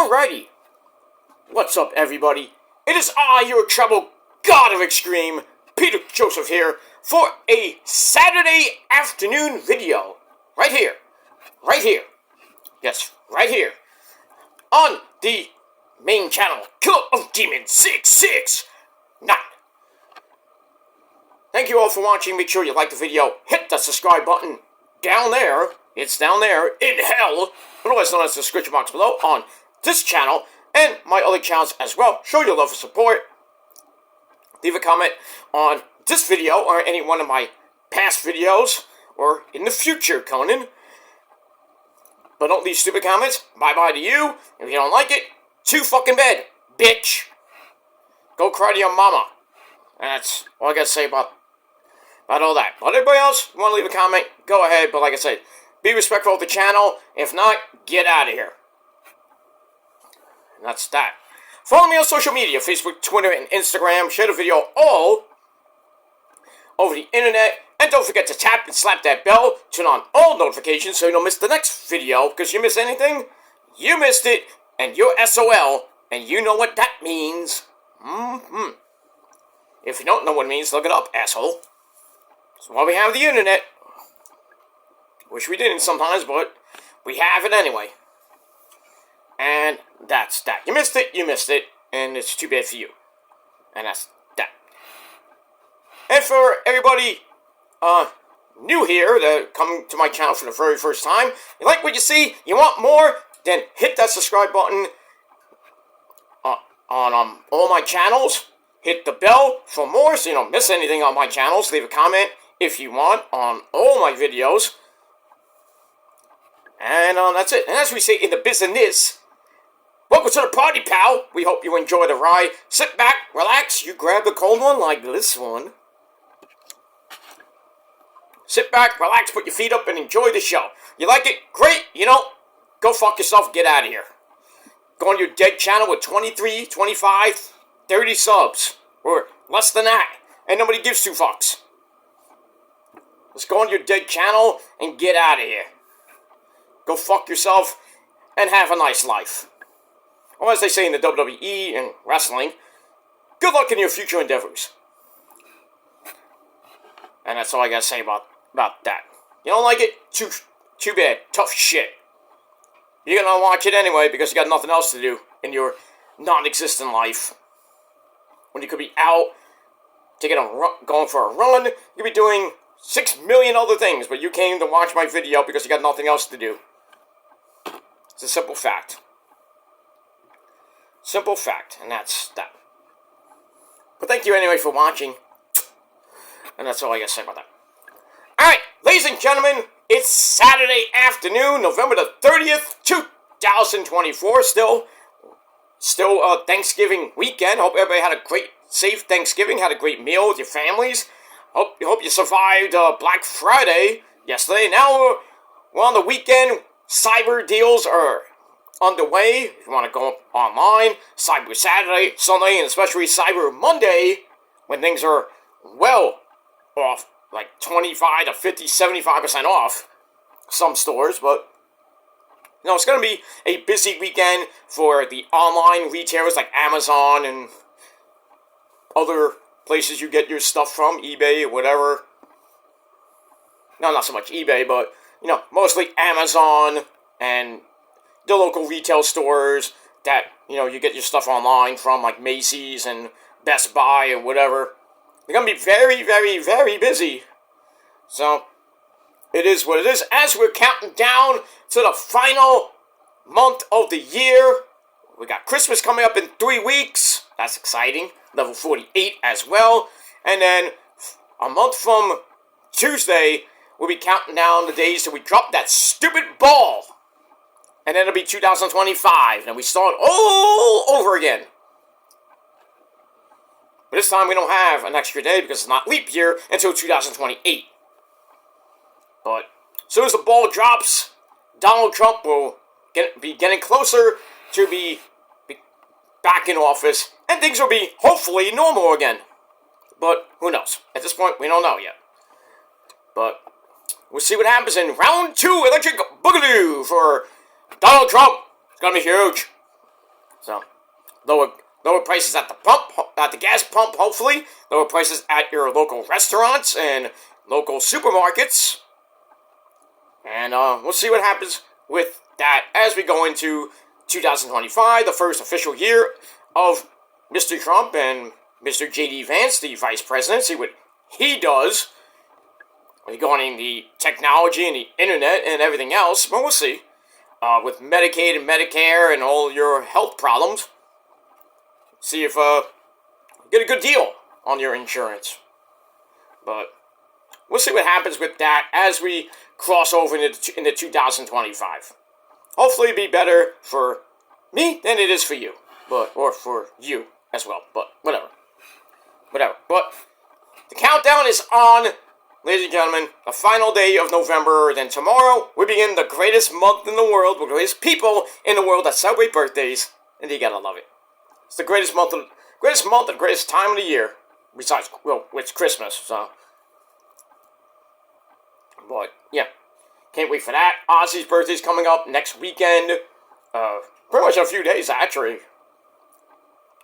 Alrighty. What's up, everybody? It is I, your trouble god of extreme, Peter Joseph here, for a Saturday afternoon video. Right here. Right here. Yes, right here. On the main channel, Killer of Demons 669. Thank you all for watching. Make sure you like the video. Hit the subscribe button down there. It's down there in hell, otherwise known as the description box below, on this channel and my other channels as well. Show your love and support. Leave a comment on this video or any one of my past videos or in the future, Conan. But don't leave stupid comments. Bye-bye to you. If you don't like it, to fucking bed, bitch. Go cry to your mama. And that's all I gotta say about all that. But everybody else, you want to leave a comment, go ahead. But like I said, be respectful of the channel. If not, get out of here. And that's that. Follow me on social media, Facebook, Twitter, and Instagram. Share the video all over the internet. And don't forget to tap and slap that bell. Turn on all notifications so you don't miss the next video. Because you miss anything, you missed it. And you're SOL. And you know what that means. If you don't know what it means, look it up, asshole. That's why we have the internet. Wish we didn't sometimes, but we have it anyway. And that's that. You missed it, and it's too bad for you. And that's that. And for everybody new here that come to my channel for the very first time, you like what you see, you want more, then hit that subscribe button on all my channels. Hit the bell for more so you don't miss anything on my channels. Leave a comment if you want on all my videos. And that's it. And as we say in the business, welcome to the party, pal. We hope you enjoy the ride. Sit back, relax. You grab the cold one like this one. Sit back, relax, put your feet up, and enjoy the show. You like it? Great. You don't? Go fuck yourself. Get out of here. Go on your dead channel with 23, 25, 30 subs. Or less than that. And nobody gives two fucks. Let's go on your dead channel and get out of here. Go fuck yourself and have a nice life. Or as they say in the WWE and wrestling, good luck in your future endeavors. And that's all I gotta say about that. You don't like it? Too bad. Tough shit. You're gonna watch it anyway because you got nothing else to do in your non-existent life. When you could be out, going for a run, you could be doing 6 million other things, but you came to watch my video because you got nothing else to do. It's a simple fact. Simple fact, and that's that. But thank you anyway for watching. And that's all I gotta say about that. Alright, ladies and gentlemen, it's Saturday afternoon, November the 30th, 2024. Still Thanksgiving weekend. Hope everybody had a great, safe Thanksgiving, had a great meal with your families. Hope you survived Black Friday yesterday. Now we're on the weekend. Cyber deals are underway. If you want to go online, Cyber Saturday, Sunday, and especially Cyber Monday, when things are well off, like 25 to 50, 75% off some stores, but you know, it's going to be a busy weekend for the online retailers like Amazon and other places you get your stuff from, eBay or whatever. No, not so much eBay, but, you know, mostly Amazon and the local retail stores that, you know, you get your stuff online from, like Macy's and Best Buy or whatever. They're going to be very, very, very busy. So, it is what it is. As we're counting down to the final month of the year, we got Christmas coming up in 3 weeks. That's exciting. Level 48 as well. And then a month from Tuesday, we'll be counting down the days till we drop that stupid ball. And then it'll be 2025. And we start all over again. But this time we don't have an extra day because it's not leap year until 2028. But as soon as the ball drops, Donald Trump will be getting closer to be back in office, and things will be hopefully normal again. But who knows? At this point, we don't know yet. But we'll see what happens in round 2, Electric Boogaloo for Donald Trump. It's gonna be huge. So, lower prices at the pump, at the gas pump, hopefully. Lower prices at your local restaurants and local supermarkets. And we'll see what happens with that as we go into 2025, the first official year of Mr. Trump and Mr. J.D. Vance, the vice president. See what he does regarding the technology and the internet and everything else. But we'll see. With Medicaid and Medicare and all your health problems. See if get a good deal on your insurance. But we'll see what happens with that as we cross over into 2025. Hopefully it'll be better for me than it is for you. Or for you as well. But whatever. But the countdown is on, ladies and gentlemen. The final day of November. Then tomorrow we begin the greatest month in the world. The greatest people in the world that celebrate birthdays. And you gotta love it. It's the greatest month and greatest time of the year. Besides, well, it's Christmas, so. But, yeah. Can't wait for that. Ozzy's birthday's coming up next weekend. Pretty much in a few days, actually.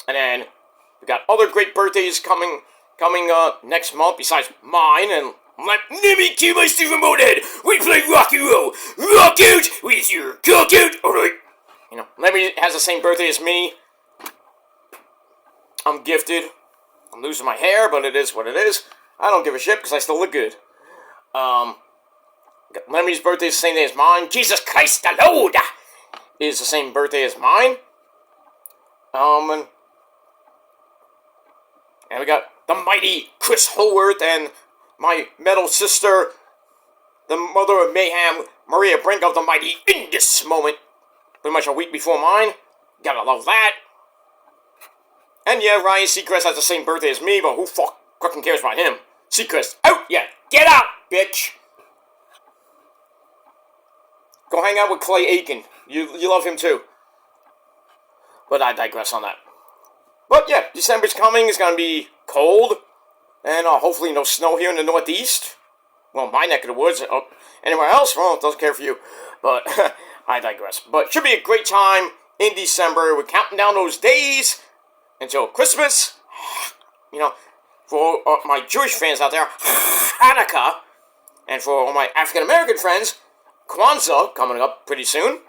And then, we got other great birthdays coming next month, besides mine, and let me keep my Stephen Motorhead. We play rock and roll. Rock out with your cock out. Alright. You know, Lemmy has the same birthday as me. I'm gifted. I'm losing my hair, but it is what it is. I don't give a shit because I still look good. Lemmy's birthday is the same day as mine. Jesus Christ, the Lord is the same birthday as mine. And we got the mighty Chris Holworth and my metal sister, the mother of mayhem, Maria Brink of the mighty In This Moment. Pretty much a week before mine. Gotta love that. And yeah, Ryan Seacrest has the same birthday as me, but who fucking cares about him? Seacrest, out! Yeah, get out, bitch! Go hang out with Clay Aiken. You love him too. But I digress on that. But yeah, December's coming. It's gonna be cold. And hopefully no snow here in the Northeast. Well, my neck of the woods. Anywhere else? Well, it doesn't care for you. But I digress. But it should be a great time in December. We're counting down those days until Christmas. You know, for my Jewish fans out there, Hanukkah. And for all my African American friends, Kwanzaa coming up pretty soon.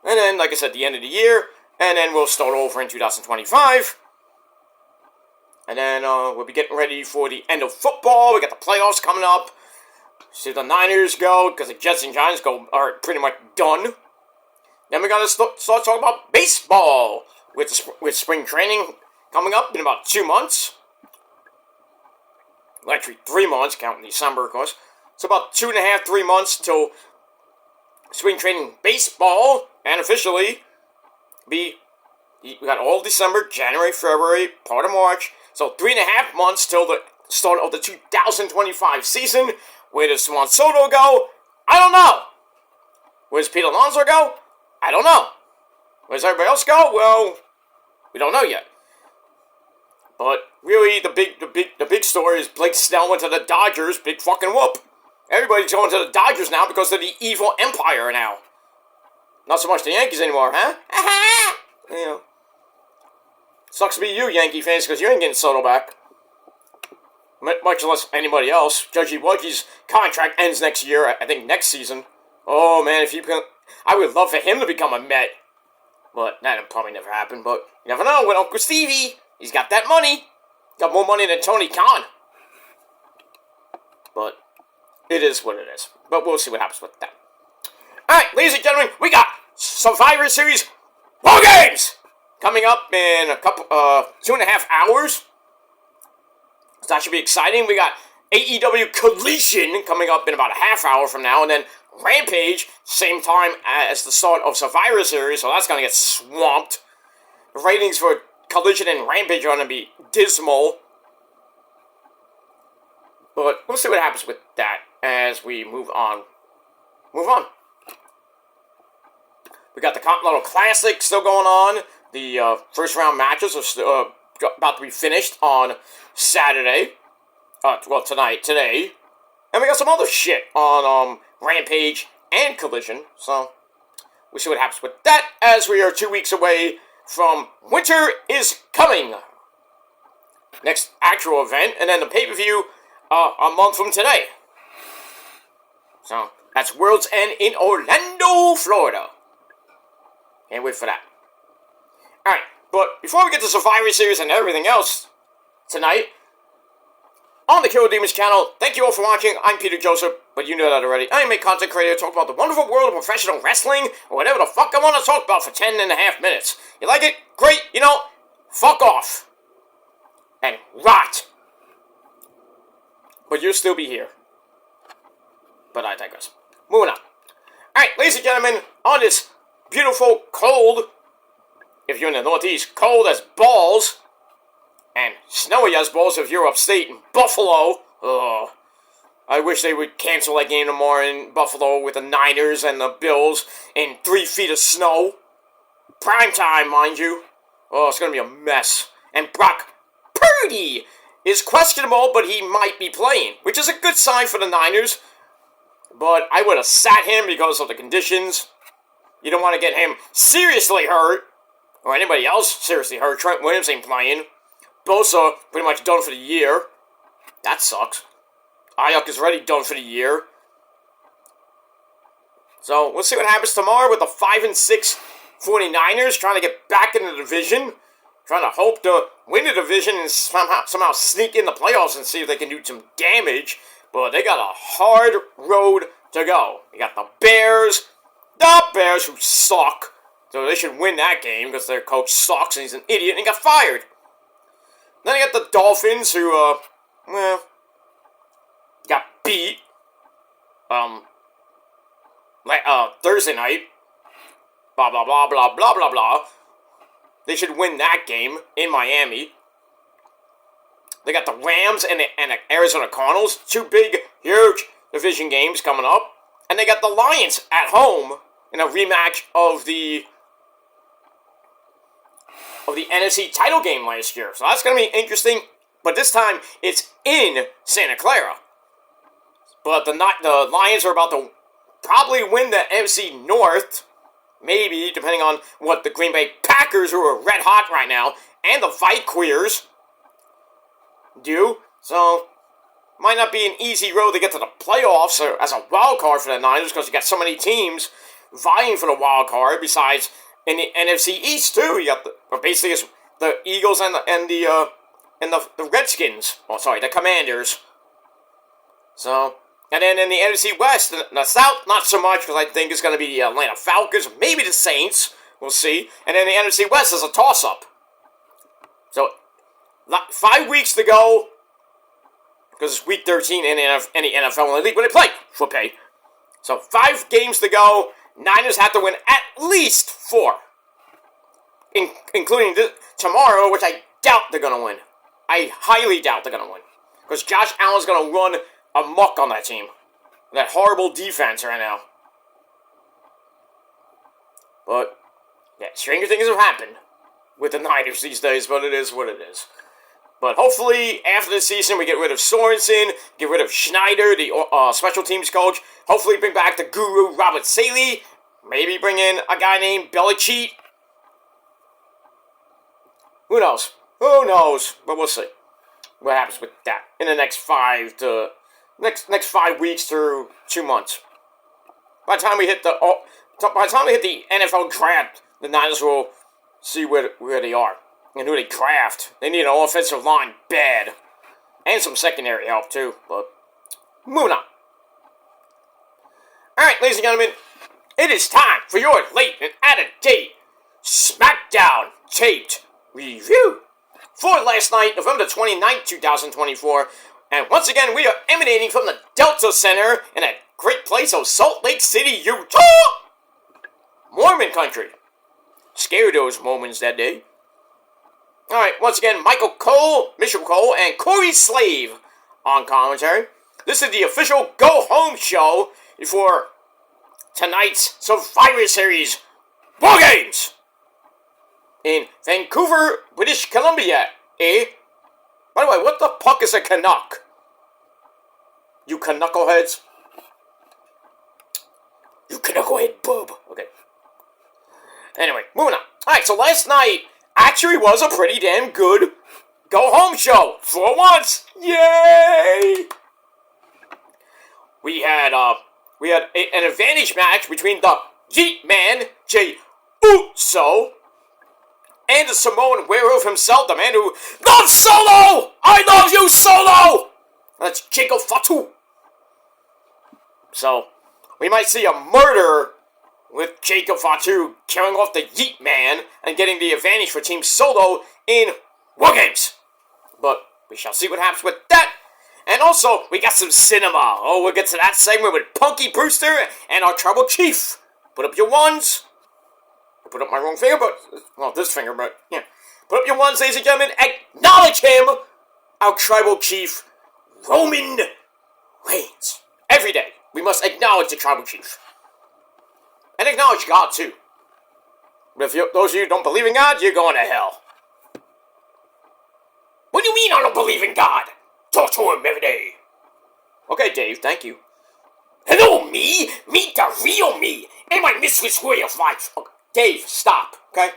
And then, like I said, the end of the year. And then we'll start over in 2025. And then we'll be getting ready for the end of football. We got the playoffs coming up. See the Niners go, because the Jets and Giants are pretty much done. Then we got to start talking about baseball with spring training coming up in about 2 months. Well, actually 3 months, counting December, of course. It's about 2.5, 3 months till spring training baseball, and officially we got all December, January, February, part of March. So 3.5 months till the start of the 2025 season. Where does Juan Soto go? I don't know. Where does Pete Alonso go? I don't know. Where does everybody else go? Well, we don't know yet. But really, the big story is Blake Snell went to the Dodgers. Big fucking whoop. Everybody's going to the Dodgers now because of the evil empire now. Not so much the Yankees anymore, huh? You know. Sucks to be you, Yankee fans, because you ain't getting Soto back. Much less anybody else. Judgy Wudgy's contract ends next year, I think next season. Oh, man, I would love for him to become a Met. But that'll probably never happen, but you never know with Uncle Stevie. He's got that money. Got more money than Tony Khan. But it is what it is. But we'll see what happens with that. Alright, ladies and gentlemen, we got Survivor Series War Games coming up in a couple, 2.5 hours. So that should be exciting. We got AEW Collision coming up in about a half hour from now, and then Rampage, same time as the start of Survivor Series, so that's going to get swamped. The ratings for Collision and Rampage are going to be dismal. But we'll see what happens with that as we move on. We got the Continental Classic still going on. The first round matches are still, about to be finished on Saturday. Today. And we got some other shit on Rampage and Collision. So, we'll see what happens with that as we are 2 weeks away from Winter is Coming. Next actual event, and then the pay-per-view a month from today. So, that's World's End in Orlando, Florida. Can't wait for that. Alright, but before we get to Survivor Series and everything else tonight, on the Killer Demons channel, thank you all for watching. I'm Peter Joseph, but you know that already. I am a content creator talking about the wonderful world of professional wrestling, or whatever the fuck I want to talk about for 10.5 minutes. You like it? Great. You know, fuck off. And rot. But you'll still be here. But I digress. Moving on. Alright, ladies and gentlemen, on this beautiful, cold, if you're in the Northeast, cold as balls, and snowy as balls if you're upstate in Buffalo. Ugh. I wish they would cancel that game tomorrow in Buffalo with the Niners and the Bills in 3 feet of snow. Prime time, mind you. Oh, it's going to be a mess. And Brock Purdy is questionable, but he might be playing, which is a good sign for the Niners. But I would have sat him because of the conditions. You don't want to get him seriously hurt, or anybody else seriously hurt. Trent Williams ain't playing. Bosa pretty much done for the year. That sucks. Ayuk is already done for the year. So we'll see what happens tomorrow with the 5-6 49ers trying to get back in the division. Trying to hope to win the division and somehow sneak in the playoffs and see if they can do some damage. But they got a hard road to go. You got the Bears who suck. So they should win that game because their coach sucks and he's an idiot and he got fired. Then you got the Dolphins who, got beat, Thursday night. Blah, blah, blah, blah, blah, blah, blah. They should win that game in Miami. They got the Rams and the Arizona Cardinals. 2 big, huge division games coming up. And they got the Lions at home in a rematch of the NFC title game last year. So that's going to be interesting. But this time, it's in Santa Clara. But the Lions are about to probably win the NFC North. Maybe, depending on what the Green Bay Packers, who are red hot right now, and the Fight Queers do. So, might not be an easy road to get to the playoffs or as a wild card for the Niners because you got so many teams vying for the wild card. Besides, in the NFC East too, you got basically it's the Eagles and the Redskins. Oh, sorry, the Commanders. So, and then in the NFC West, the South, not so much because I think it's going to be the Atlanta Falcons, maybe the Saints. We'll see. And then the NFC West is a toss-up. So, 5 weeks to go, because it's week 13 in the NFL league when they play for pay. So 5 games to go. Niners have to win at least 4, including tomorrow, which I doubt they're going to win. I highly doubt they're going to win, because Josh Allen's going to run amok on that team. That horrible defense right now. But yeah, stranger things have happened with the Niners these days, but it is what it is. But hopefully, after the season, we get rid of Sorensen, get rid of Schneider, the special teams coach. Hopefully, bring back the guru, Robert Saleh. Maybe bring in a guy named Belichick. Who knows? Who knows? But we'll see what happens with that in the next 5 weeks through 2 months. By the time we hit the NFL draft, the Niners will see where they are. And who they draft. They need an offensive line bad. And some secondary help, too. But, moving on. Alright, ladies and gentlemen. It is time for your late and out-of-date Smackdown taped review. For last night, November 29th, 2024. And once again, we are emanating from the Delta Center in a great place of Salt Lake City, Utah. Mormon country. Scared those Mormons that day. Alright, once again, Mitchell Cole, and Corey Slave on commentary. This is the official go-home show before tonight's Survivor Series War Games in Vancouver, British Columbia, eh? By the way, what the fuck is a Canuck? You Canuckleheads? You Canucklehead boob. Okay. Anyway, moving on. Alright, so last night actually was a pretty damn good go-home show. For once. Yay! We had an advantage match between the Yeet Man, Jey Uso, and the Samoan werewolf himself, the man who loves Solo! I love you, Solo! That's Jacob Fatu. So, we might see a murder with Jacob Fatu killing off the Yeet Man and getting the advantage for Team Solo in War Games. But we shall see what happens with that. And also, we got some cinema. Oh, we'll get to that segment with Punky Brewster and our Tribal Chief. Put up your ones. I put up my wrong finger, but... well, this finger, but... yeah. Put up your ones, ladies and gentlemen. Acknowledge him, our Tribal Chief, Roman Reigns. Every day, we must acknowledge the Tribal Chief. And acknowledge God, too. But if those of you who don't believe in God, you're going to hell. What do you mean I don't believe in God? Talk to him every day. Okay, Dave, thank you. Hello, me? Meet the real me and my mistress way of life. Okay, Dave, stop, okay?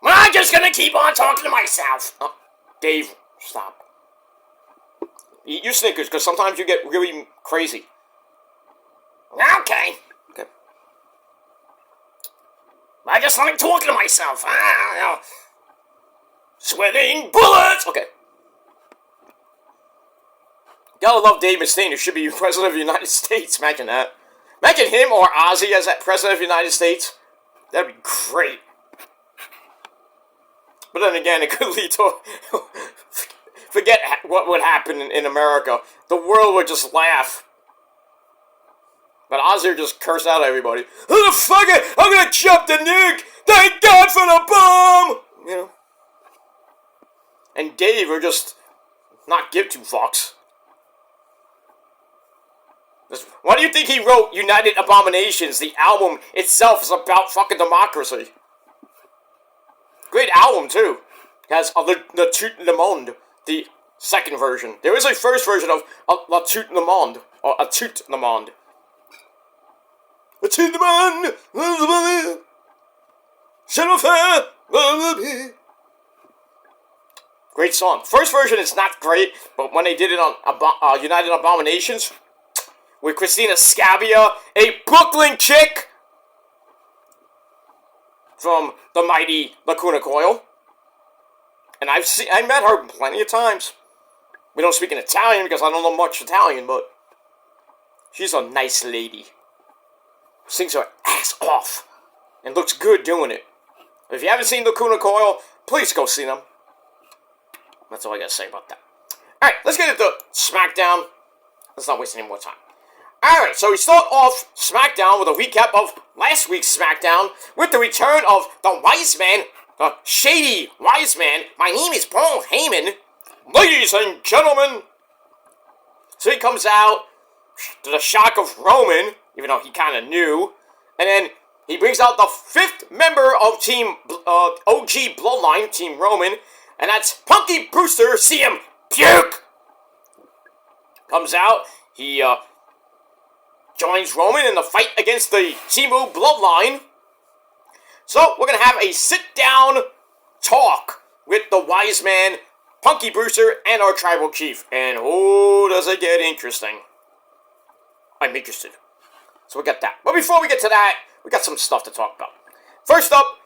I'm just gonna keep on talking to myself. Dave, stop. Eat your Snickers, because sometimes you get really crazy. Okay. I just like talking to myself. Sweating bullets! Okay. Gotta love Dave Mustaine, who should be President of the United States. Imagine that. Imagine him or Ozzy as that President of the United States. That'd be great. But then again, it could lead to... forget what would happen in America. The world would just laugh. But Ozzy would just curse out everybody. Who the fuck? I'm gonna jump the nuke! Thank God for the bomb! You know? And Dave would just not give two fucks. Why do you think he wrote United Abominations? The album itself is about fucking democracy. Great album, too. It has Le Tout Le Monde, the second version. There is a first version of La Tout Le Monde, or A Tout Le Monde. La Tout Le Monde, great song. First version is not great, but when they did it on United Abominations, with Christina Scabbia, a Brooklyn chick from the mighty Lacuna Coil. And I met her plenty of times. We don't speak in Italian because I don't know much Italian, but she's a nice lady. Sings her ass off and looks good doing it. If you haven't seen Lacuna Coil, please go see them. That's all I gotta say about that. Alright, let's get into Smackdown. Let's not waste any more time. Alright, so we start off Smackdown with a recap of last week's Smackdown with the return of the Wise Man, the Shady Wise Man. My name is Paul Heyman. Ladies and gentlemen. So he comes out to the shock of Roman, even though he kind of knew. And then he brings out the 5th member of Team OG Bloodline, Team Roman. And that's Punky Brewster, CM Puke. Comes out, he joins Roman in the fight against the Timu Bloodline. So, we're going to have a sit-down talk with the Wise Man, Punky Brewster, and our Tribal Chief. And oh, does it get interesting. I'm interested. So we got that. But before we get to that, we got some stuff to talk about. First up,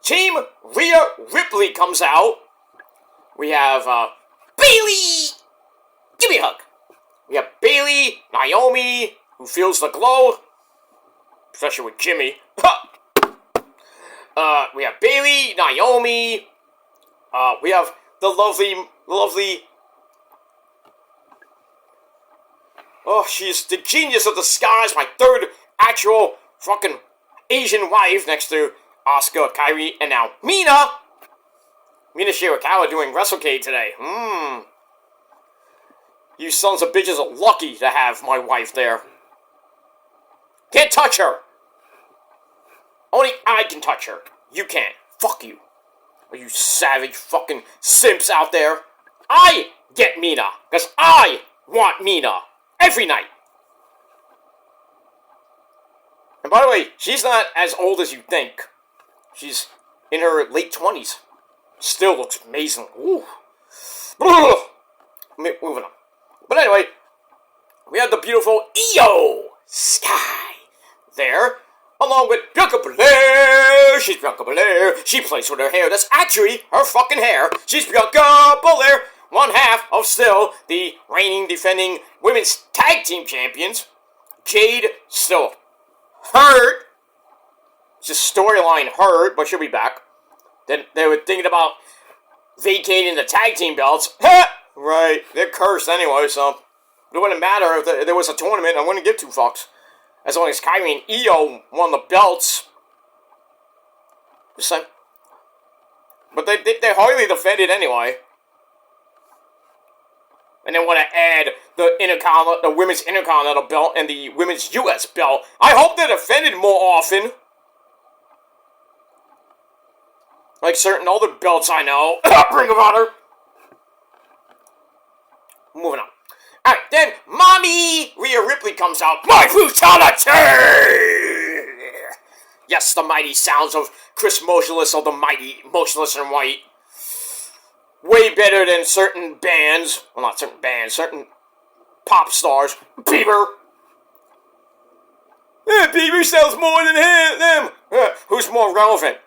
Team Rhea Ripley comes out. We have Bayley. Give me a hug. We have Bayley, Naomi, who feels the glow, especially with Jimmy. We have Bayley, Naomi. We have the lovely. Oh, she's the genius of the skies. My 3rd actual fucking Asian wife next to Asuka, Kairi, and now Mina. Mina Shirakawa doing WrestleCade today. You sons of bitches are lucky to have my wife there. Can't touch her. Only I can touch her. You can't. Fuck you. Are you savage fucking simps out there? I get Mina, because I want Mina every night. And by the way, she's not as old as you think. She's in her late 20s. Still looks amazing. Ooh. Moving on. But anyway, we have the beautiful Io Sky there, along with Bianca Belair. She's Bianca Belair. She plays with her hair. That's actually her fucking hair. She's Bianca Belair. One half of still the reigning, defending women's tag team champions. Jade still hurt. Just storyline hurt, but she'll be back. Then they were thinking about vacating the tag team belts. Right, they're cursed anyway, so it wouldn't matter if there was a tournament. I wouldn't give two fucks. As long as Kyrie and Io won the belts. Just saying. But they're hardly defended anyway. And they want to add the women's Intercontinental belt and the women's US belt. I hope they're defended more often. Like certain other belts I know. Ring of Honor. Moving on. Alright, then Mommy Rhea Ripley comes out. My brutality! Yes, the mighty sounds of Chris Motionless of the mighty Motionless in White. Way better than certain bands. Well, not certain bands, certain pop stars. Bieber. Bieber sells more than them. Who's more relevant?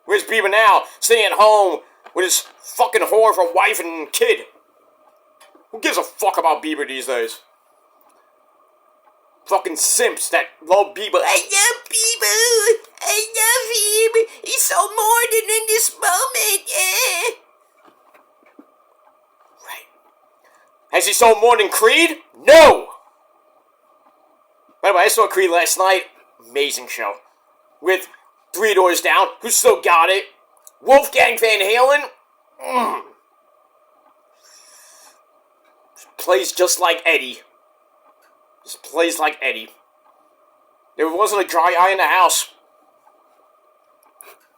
Where's Bieber now? Sitting at home with his fucking whore of a wife and kid. Who gives a fuck about Bieber these days? Fucking simps that love Bieber. I love Bieber. I love him. He's so modern in this moment. Yeah. Right. Has he sold more than Creed? No. By the way, I saw Creed last night. Amazing show. With 3 Doors Down, who still got it. Wolfgang Van Halen. Plays just like Eddie. Just plays like Eddie. There wasn't a dry eye in the house.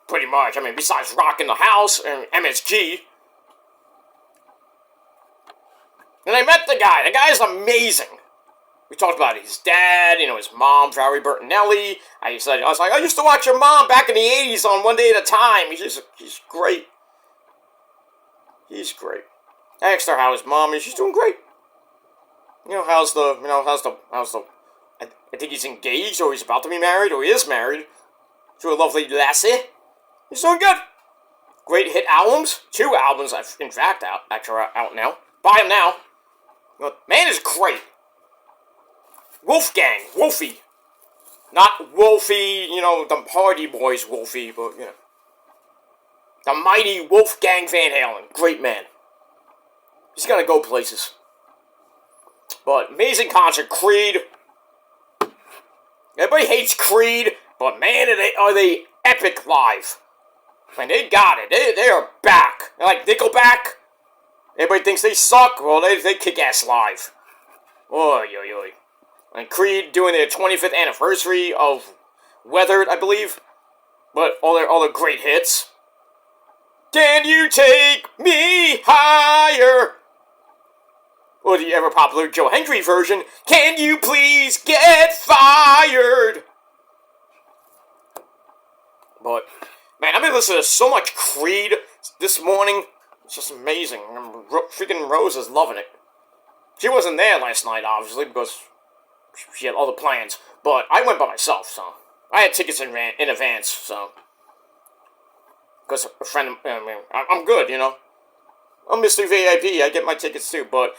Pretty much. I mean, besides Rock in the House and MSG. And I met the guy. The guy's amazing. We talked about his dad, his mom, Valerie Bertinelli. I was like, I used to watch your mom back in the 80s on One Day at a Time. He's great. He's great. I asked her how his mom is. She's doing great. How's the, I think he's engaged, or he's about to be married, or he is married to a lovely lassie. He's doing good. Great hit albums. 2 albums, in fact, out now. Buy them now. Man is great. Wolfgang, Wolfie. Not Wolfie, the Hardy Boys Wolfie, but, the mighty Wolfgang Van Halen. Great man. He's gonna go places. But amazing concert. Creed. Everybody hates Creed, but man, are they epic live. Man, they got it. They are back. They're like Nickelback. Everybody thinks they suck. Well, they kick ass live. Oy, oy, oy. And Creed doing their 25th anniversary of Weathered, I believe. But all their great hits. Can you take me higher? Or the ever-popular Joe Hendry version, Can You Please Get Fired? But, man, I've been listening to so much Creed this morning. It's just amazing. Freaking Rose is loving it. She wasn't there last night, obviously, because she had other plans. But I went by myself, so I had tickets in advance, so. Because a friend, I'm good, I'm Mr. VIP, I get my tickets too, but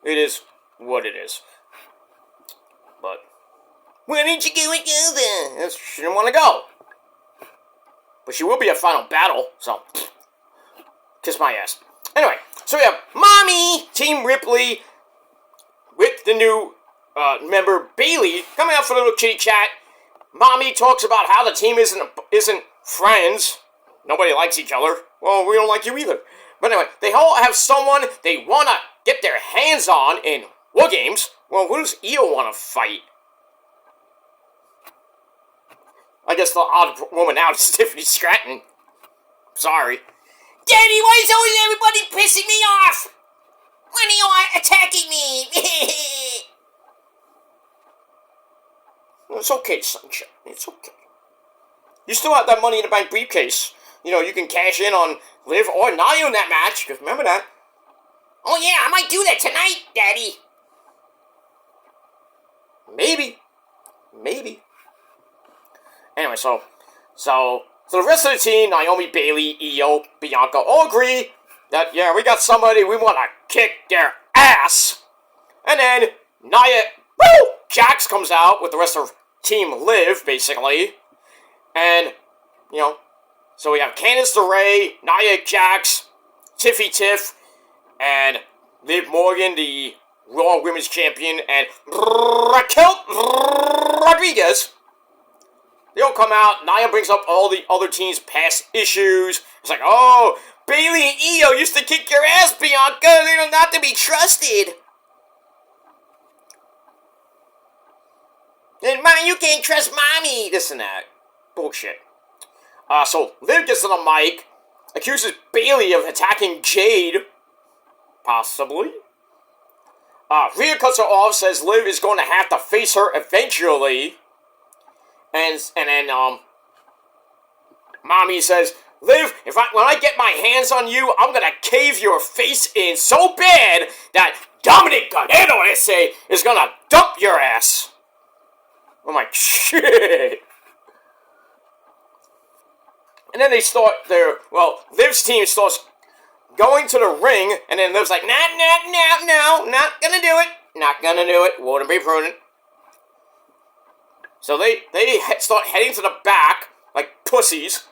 it is what it is. But why didn't you go and go there? She didn't want to go. But she will be at Final Battle, so kiss my ass. Anyway, so we have Mommy, Team Ripley, with the new member Bailey coming out for a little kitty chat. Mommy talks about how the team isn't friends. Nobody likes each other. Well, we don't like you either. But anyway, they all have someone they want to get their hands on in War Games. Well, who does Io want to fight? I guess the odd woman out is Tiffany Stratton. Sorry. Daddy, why is always everybody pissing me off? When are you attacking me? It's okay, sunshine. It's okay. You still have that Money in the Bank briefcase. You know, you can cash in on Liv or Nia in that match. Just remember that. Oh yeah, I might do that tonight, Daddy. Maybe. Anyway, so the rest of the team, Naomi, Bayley, Io, Bianca, all agree that, yeah, we got somebody we want to kick their ass. And then Nia, Jax comes out with the rest of Team Liv, basically. And, you know, so we have Candice LeRae, Nia Jax, Tiffy Tiff, and Liv Morgan, the Raw Women's Champion, and Raquel Rodriguez. They all come out. Nia brings up all the other teams' past issues. It's like, oh, Bayley and Io used to kick your ass, Bianca. They're not to be trusted. And man, you can't trust mommy. This and that. Bullshit. So Liv gets on the mic, accuses Bayley of attacking Jade. Possibly. Rhea cuts her off, says Liv is going to have to face her eventually. And then, Mommy says, Liv, when I get my hands on you, I'm gonna cave your face in so bad that Dominic Guerrero, is gonna dump your ass. I'm like, shit. And then they start Liv's team starts going to the ring, and then Liv's like, no, not gonna do it, wouldn't be prudent. So they start heading to the back, like pussies,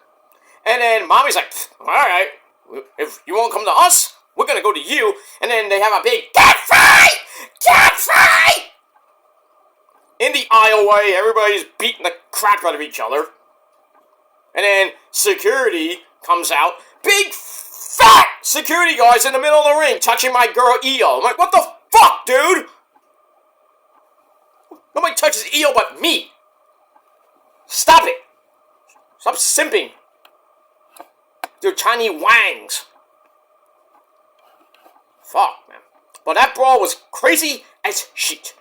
and then Mommy's like, alright, if you won't come to us, we're gonna go to you, and then they have a big cat fight! In the aisleway, everybody's beating the crap out of each other. And then security comes out. Big, fat security guys in the middle of the ring touching my girl Io. I'm like, what the fuck, dude? Nobody touches Io but me. Stop it. Stop simping. They're tiny wangs. Fuck, man. But that brawl was crazy as shit.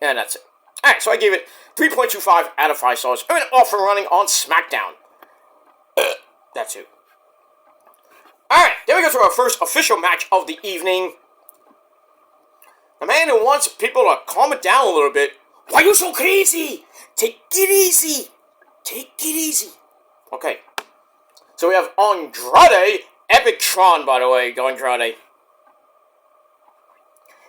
And that's it. Alright, so I gave it 3.25 out of 5 stars. I went off and running on Smackdown. That's it. Alright, then we go to our first official match of the evening. The man who wants people to calm it down a little bit. Why are you so crazy? Take it easy. Okay. So we have Andrade, Epic Tron, by the way, Andrade.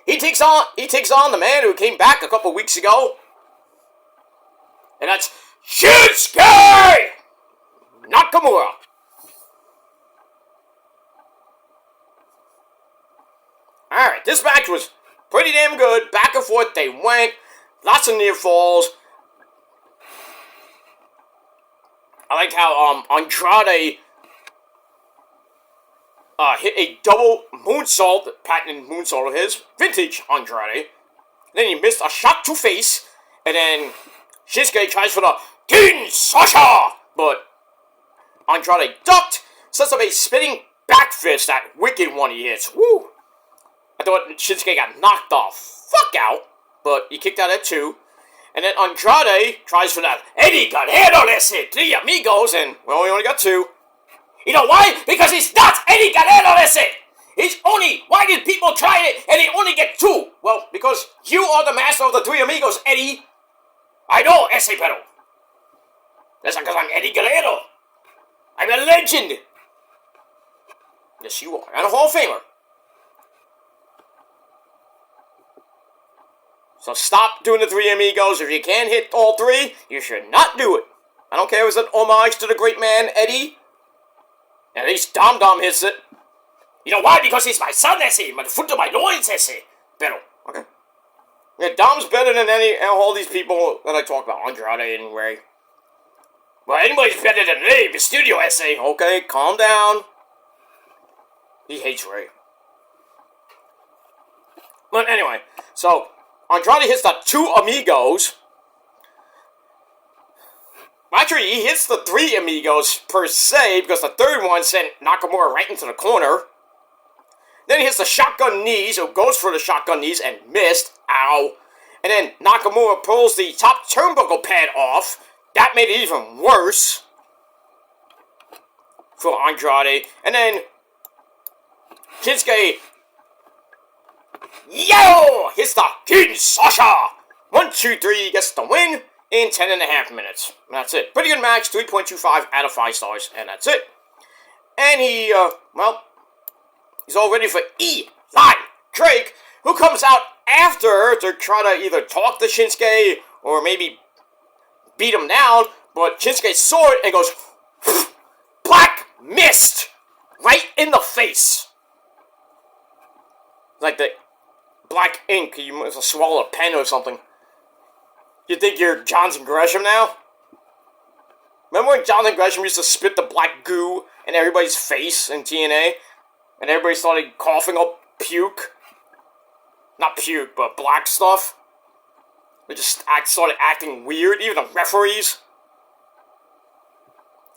He takes on the man who came back a couple weeks ago. And that's Shinsuke Nakamura. Alright, this match was pretty damn good. Back and forth they went. Lots of near falls. I liked how Andrade hit a double moonsault, patented moonsault of his, vintage Andrade. Then he missed a shot to face, and then Shinsuke tries for the King Sasha, but Andrade ducked, sets up a spinning back fist, that wicked one he hits. Woo! I thought Shinsuke got knocked the fuck out, but he kicked out at 2. And then Andrade tries for that Eddie Guerrero, let's hit 3 amigos, and well, we only got 2. You know why? Because he's not Eddie Guerrero, that's it! Why did people try it and they only get 2? Well, because you are the master of the 3 amigos, Eddie. I know, ese pero. That's because I'm Eddie Guerrero. I'm a legend. Yes, you are. And a Hall of Famer. So stop doing the 3 amigos. If you can't hit all 3, you should not do it. I don't care if it's an homage to the great man, Eddie. At least Dom Dom hits it. You know why? Because he's my son, ese. My foot to my loins, ese. Pero. Okay. Yeah, Dom's better than all these people that I talk about. Andrade and Ray. Well, anybody's better than Ray Mysterio, ese. Okay, calm down. He hates Ray. But anyway, so Andrade hits the 2 amigos. Actually, he hits the 3 amigos per se, because the third one sent Nakamura right into the corner. Then he hits the shotgun knees, or goes for the shotgun knees and missed. Ow. And then Nakamura pulls the top turnbuckle pad off. That made it even worse for Andrade. And then Shinsuke, hits the Kinshasa. 1, 2, 3, gets the win in 10.5 minutes. And that's it. Pretty good match, 3.25 out of 5 stars, and that's it. And he's all ready for Eli Drake, who comes out after to try to either talk to Shinsuke or maybe beat him down, but Shinsuke saw it and goes, black mist right in the face. Like the black ink, you must have swallowed a pen or something. You think you're Jonathan Gresham now? Remember when Jonathan Gresham used to spit the black goo in everybody's face in TNA? And everybody started coughing up puke? Not puke, but black stuff. They just started acting weird, even the referees.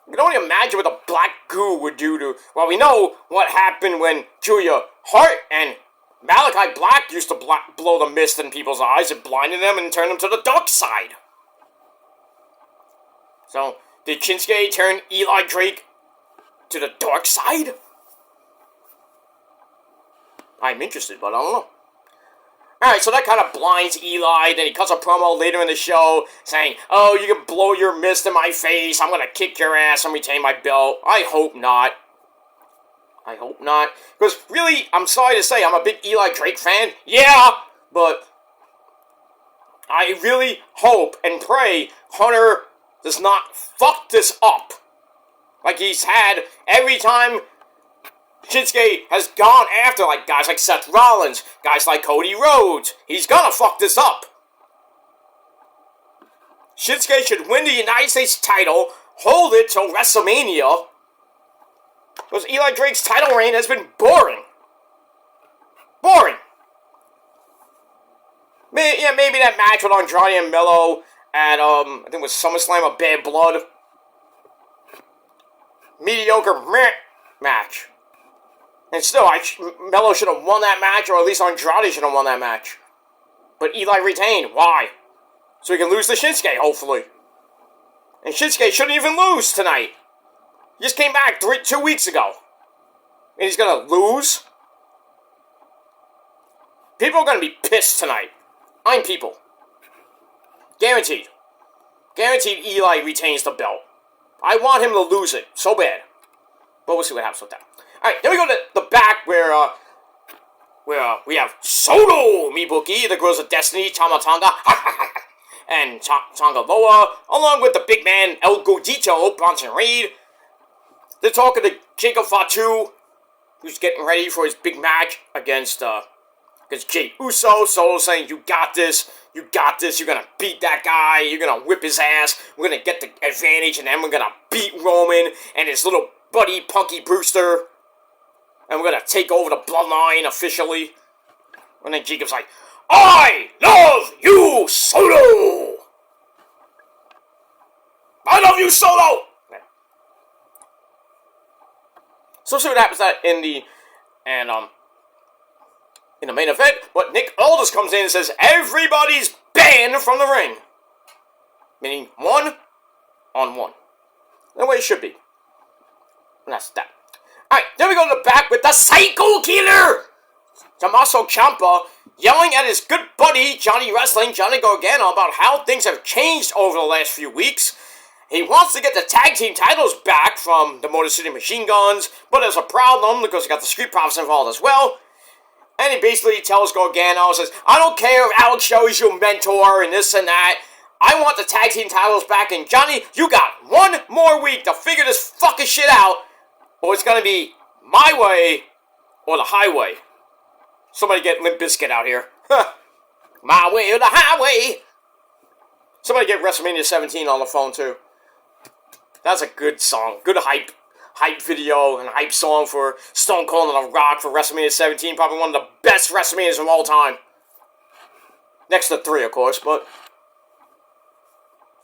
You can only imagine what the black goo would do to... Well, we know what happened when Julia Hart and Malachi Black used to blow the mist in people's eyes. It blinded them and turned them to the dark side. So, did Shinsuke turn Eli Drake to the dark side? I'm interested, but I don't know. Alright, so that kind of blinds Eli. Then he cuts a promo later in the show saying, oh, you can blow your mist in my face. I'm going to kick your ass and retain my belt. I hope not. I hope not. Because really, I'm sorry to say, I'm a big Eli Drake fan. Yeah, but I really hope and pray Hunter does not fuck this up. Like he's had every time Shinsuke has gone after like guys like Seth Rollins, guys like Cody Rhodes. He's gonna fuck this up. Shinsuke should win the United States title, hold it till WrestleMania. Because Eli Drake's title reign has been boring. Boring. Maybe that match with Andrade and Mello at, I think it was SummerSlam of Bad Blood. Mediocre match. And still, Mello should have won that match, or at least Andrade should have won that match. But Eli retained. Why? So he can lose to Shinsuke, hopefully. And Shinsuke shouldn't even lose tonight. He just came back 2 weeks ago. And he's gonna lose? People are gonna be pissed tonight. I'm people. Guaranteed. Guaranteed Eli retains the belt. I want him to lose it so bad. But we'll see what happens with that. Alright, then we go to the back where we have Soto Mibuki, the Girls of Destiny, Tama Tonga, and Tonga Loa, along with the big man El Gordito, Bronson Reed. They're talking to Jacob Fatu, who's getting ready for his big match against Jey Uso. Solo saying, you got this, you're gonna beat that guy, you're gonna whip his ass, we're gonna get the advantage, and then we're gonna beat Roman and his little buddy Punky Brewster, and we're gonna take over the bloodline officially. And then Jacob's like, I love you, Solo! I love you, Solo! Yeah. So see what happens in the main event. But Nick Aldis comes in and says, everybody's banned from the ring. Meaning 1-on-1. The way it should be. And that's that. Alright, then we go to the back with the Psycho Killer! Tommaso Ciampa yelling at his good buddy, Johnny Gargano, about how things have changed over the last few weeks. He wants to get the tag team titles back from the Motor City Machine Guns, but there's a problem because he got the Street Profits involved as well. And he basically tells Gargano, says, I don't care if Alex Shelley is your mentor and this and that. I want the tag team titles back, and Johnny, you got one more week to figure this fucking shit out, or it's gonna be my way or the highway. Somebody get Limp Bizkit out here. My way or the highway. Somebody get WrestleMania 17 on the phone too. That's a good song. Good hype video and hype song for Stone Cold and The Rock for WrestleMania 17. Probably one of the best WrestleManias of all time. Next to 3, of course, but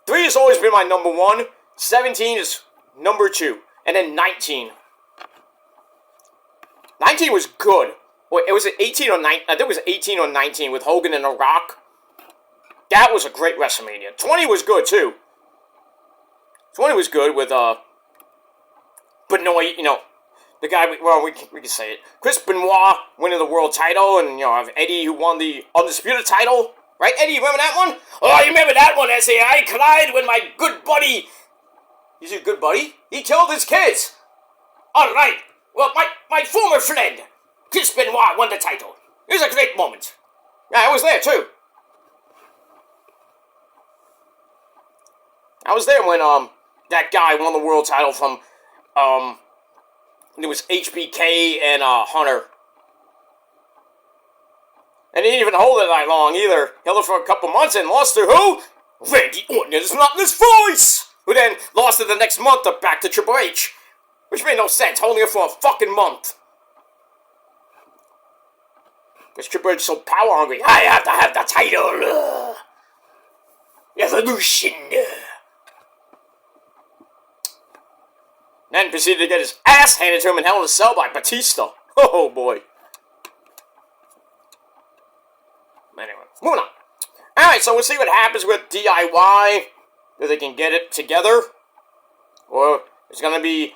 3 has always been my number 1. 17 is number 2. And then 19. 19 was good. Wait, it was 18 or 19. I think it was 18 or 19 with Hogan and The Rock. That was a great WrestleMania. 20 was good, too. 20 was good with, Benoit, the guy, we can say it. Chris Benoit winning the world title, and, have Eddie who won the Undisputed title. Right, Eddie, you remember that one? Oh, you remember that one, S.A. I cried when my good buddy... He's your good buddy? He killed his kids. All right. Well, my former friend, Chris Benoit, won the title. It was a great moment. Yeah, I was there, too. I was there when, that guy won the world title from, it was HBK and, Hunter. And he didn't even hold it that long, either. Held it for a couple months and lost to who? Randy Orton is not in his voice! Who then lost it the next month back to Triple H. Which made no sense, holding it for a fucking month. Because Triple H is so power hungry. I have to have the title. Evolution. Then proceeded to get his ass handed to him in Hell in a Cell by Batista. Oh boy. Anyway, moving on. Alright, so we'll see what happens with DIY. If they can get it together. Or it's going to be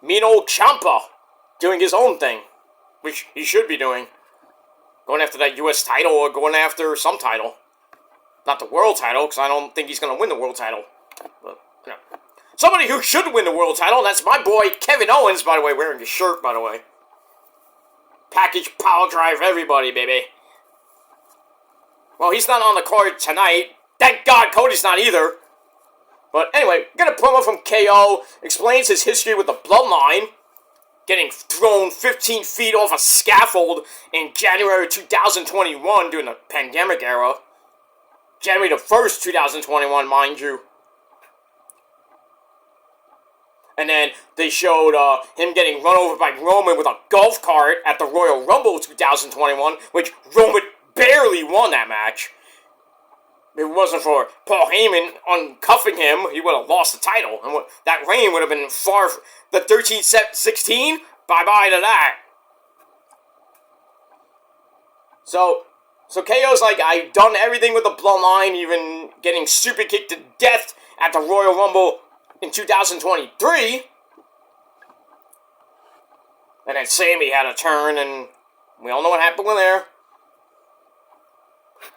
mean old Ciampa doing his own thing. Which he should be doing. Going after that US title or going after some title. Not the world title, because I don't think he's going to win the world title. But, somebody who should win the world title, and that's my boy Kevin Owens, by the way, wearing his shirt, by the way. Package power drive everybody, baby. Well, he's not on the card tonight. Thank God Cody's not either. But anyway, we got a promo from KO. Explains his history with the Bloodline. Getting thrown 15 feet off a scaffold in January 2021 during the pandemic era. January the 1st, 2021, mind you. And then they showed him getting run over by Roman with a golf cart at the Royal Rumble 2021, which Roman barely won that match. If it wasn't for Paul Heyman uncuffing him, he would have lost the title. And that reign would have been far... The 13-16? Bye-bye to that. So KO's like, I've done everything with the Bloodline, even getting super kicked to death at the Royal Rumble in 2023. And then Sammy had a turn, and we all know what happened with there.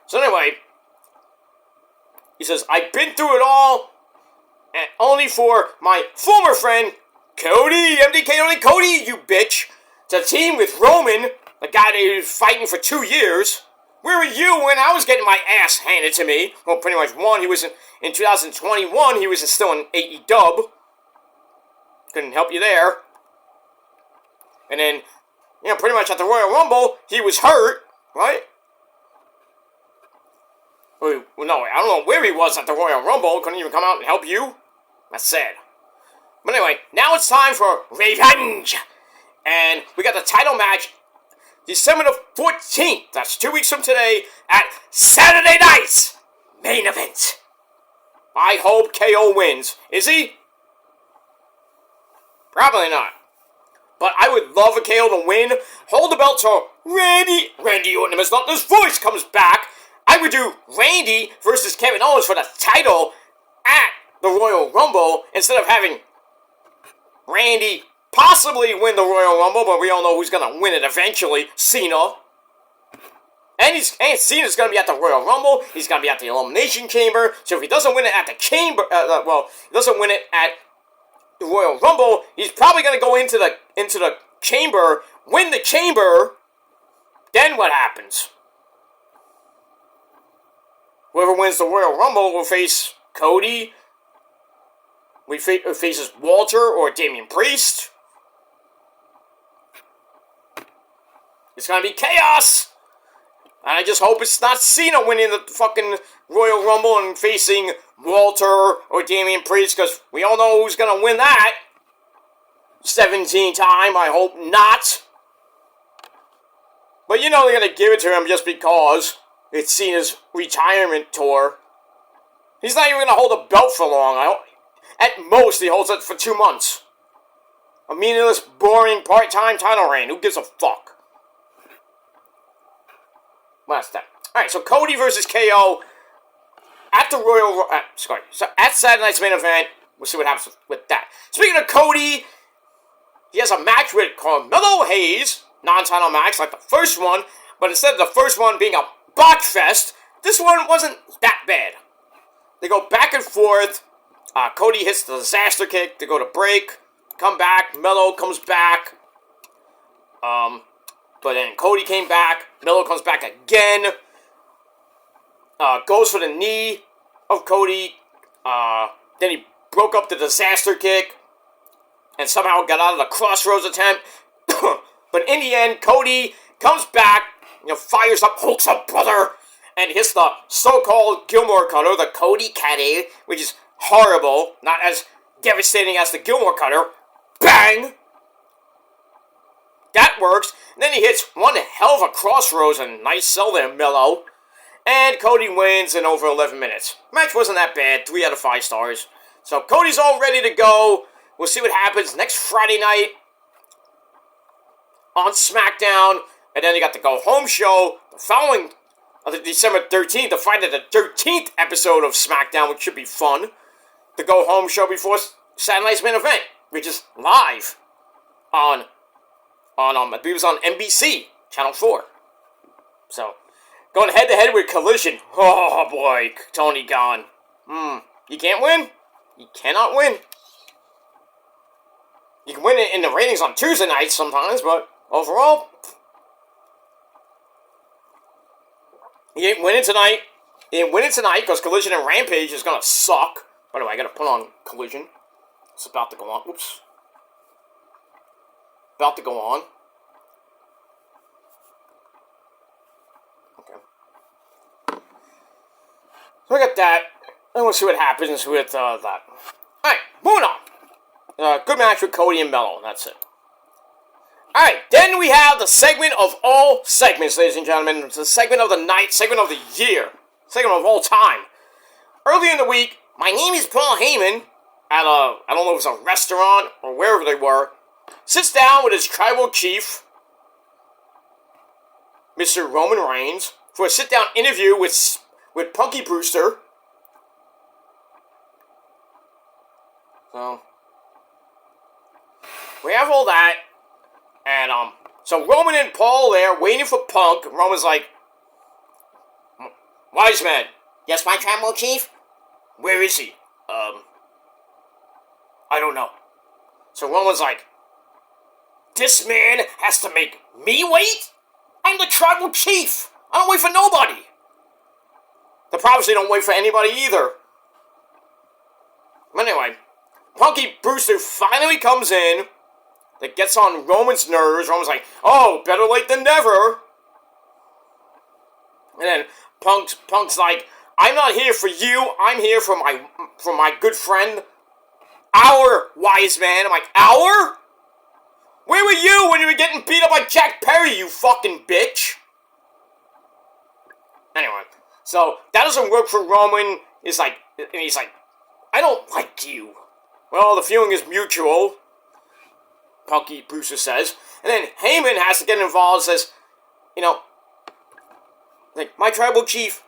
So anyway, he says, I've been through it all, and only for my former friend, Cody, MDK only Cody, you bitch, to team with Roman, the guy that he was fighting for 2 years. Where were you when I was getting my ass handed to me? Well, pretty much one, he was in 2021, he was still in AEW. Couldn't help you there. And then, pretty much at the Royal Rumble, he was hurt, right? Well, no, I don't know where he was at the Royal Rumble. Couldn't even come out and help you. That's sad. But anyway, now it's time for Revenge. And we got the title match December the 14th. That's 2 weeks from today at Saturday Night's main event. I hope KO wins. Is he? Probably not. But I would love a KO to win. Hold the belt to Randy Orton. It's not this voice comes back. I would do Randy versus Kevin Owens for the title at the Royal Rumble instead of having Randy possibly win the Royal Rumble, but we all know who's going to win it eventually, Cena. And Cena's going to be at the Royal Rumble. He's going to be at the Elimination Chamber. So if he doesn't win it at the Chamber, he doesn't win it at the Royal Rumble, he's probably going to go into the Chamber, win the Chamber. Then what happens? Whoever wins the Royal Rumble will face Cody. Faces Walter or Damian Priest. It's going to be chaos. And I just hope it's not Cena winning the fucking Royal Rumble and facing Walter or Damian Priest, because we all know who's going to win that. 17 time, I hope not. But they're going to give it to him just because it's Cena's retirement tour. He's not even going to hold the belt for long. At most, he holds it for 2 months. A meaningless, boring, part-time title reign. Who gives a fuck? Last step. Alright, so Cody versus KO. at the Royal, so at Saturday night's main event, we'll see what happens with that. Speaking of Cody, he has a match with Carmelo Hayes, non-title match like the first one, but instead of the first one being a botch fest, this one wasn't that bad. They go back and forth. Cody hits the disaster kick to go to break, come back, Melo comes back. But then Cody came back, Melo comes back again, goes for the knee of Cody, then he broke up the disaster kick, and somehow got out of the crossroads attempt. But in the end, Cody comes back, fires up Hulk's up brother, and hits the so-called Gilmore Cutter, the Cody Cutter, which is horrible, not as devastating as the Gilmore Cutter. Bang! That works. And then he hits one hell of a crossroads, and nice sell there, Melo. And Cody wins in over 11 minutes. Match wasn't that bad, 3 out of 5 stars. So Cody's all ready to go. We'll see what happens next Friday night on Smackdown. And then you got the go-home show the following December 13th, to find the 13th episode of Smackdown, which should be fun. The go-home show before Saturday night's main event, which is live on I believe it was on NBC, Channel 4. So, going head-to-head with Collision. Oh, boy, Tony Khan. You can't win. You cannot win. You can win it in the ratings on Tuesday nights sometimes, but overall, he ain't winning tonight. He ain't winning tonight because Collision and Rampage is going to suck. By the way, I got to put on Collision. It's about to go on. Oops. About to go on. Okay. So I got that. And we'll see what happens with that. Alright, moving on. Good match with Cody and Melo. That's it. Alright, then we have the segment of all segments, ladies and gentlemen. It's the segment of the night, segment of the year, segment of all time. Early in the week, my name is Paul Heyman at I don't know if it was a restaurant or wherever they were, sits down with his tribal chief, Mr. Roman Reigns, for a sit-down interview with Punky Brewster. So, we have all that, and, so Roman and Paul there, waiting for Punk. Roman's like, Wise man. Yes, my tribal chief? Where is he? I don't know. So Roman's like, this man has to make me wait? I'm the tribal chief. I don't wait for nobody. The prophecy don't wait for anybody either. But anyway, Punky Brewster finally comes in. That gets on Roman's nerves. Roman's like, oh, better late than never. And then Punk's like, I'm not here for you. I'm here for my good friend, our Wise man. I'm like, our? Where were you when you were getting beat up by Jack Perry, you fucking bitch? Anyway, so that doesn't work for Roman. He's like, I don't like you. Well, the feeling is mutual, Punky Brewster says. And then Heyman has to get involved and says, like, my tribal chief,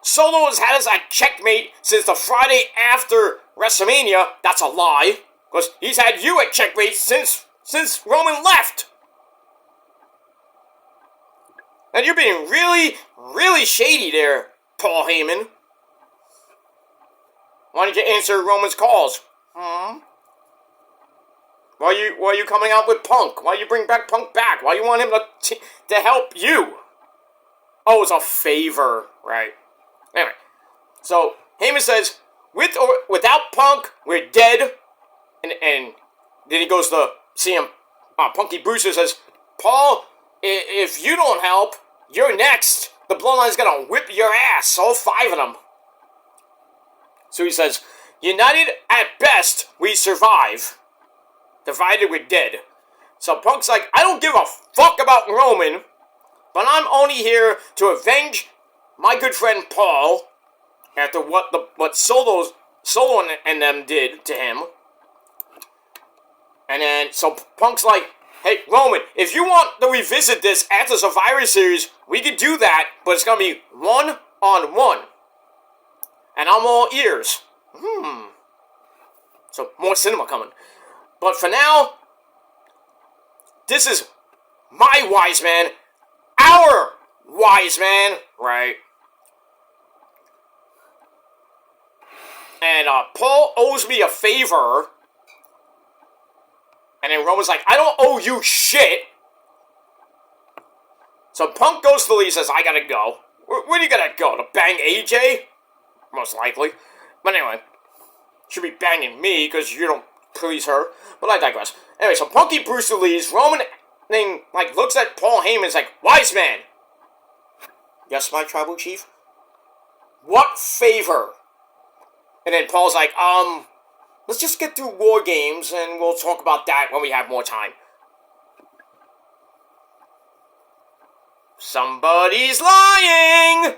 Solo has had us at checkmate since the Friday after WrestleMania. That's a lie, because he's had you at checkmate since Roman left. And you're being really, really shady there, Paul Heyman. Why don't you answer Roman's calls? Why are you coming out with Punk? Why you bring Punk back? Why you want him to help you? Oh, it's a favor, right? Anyway, so Heyman says, with or without Punk, we're dead. And then he goes to see him. Punky Brewster says, Paul, if you don't help, you're next. The Bloodline's gonna whip your ass, all 5 of them. So he says, united at best, we survive. Divided, we're dead. So Punk's like, I don't give a fuck about Roman, but I'm only here to avenge my good friend Paul after what Solo and them did to him. And then, so Punk's like, hey, Roman, if you want to revisit this after Survivor Series, we could do that, but it's going to be one-on-one. and I'm all ears. So, more cinema coming. But for now, this is my wise man, our wise man, right? And Paul owes me a favor. And then Roman's like, I don't owe you shit. So Punk goes to the lead and says, I gotta go. Where do you gotta go? To bang AJ? Most likely. But anyway, should be banging me because you don't please her. But I digress. Anyway, so Punky Brewster leaves. Roman then, like, looks at Paul Heyman and is like, wise man. Yes, my tribal chief? What favor? And then Paul's like, let's just get through War Games and we'll talk about that when we have more time. Somebody's lying!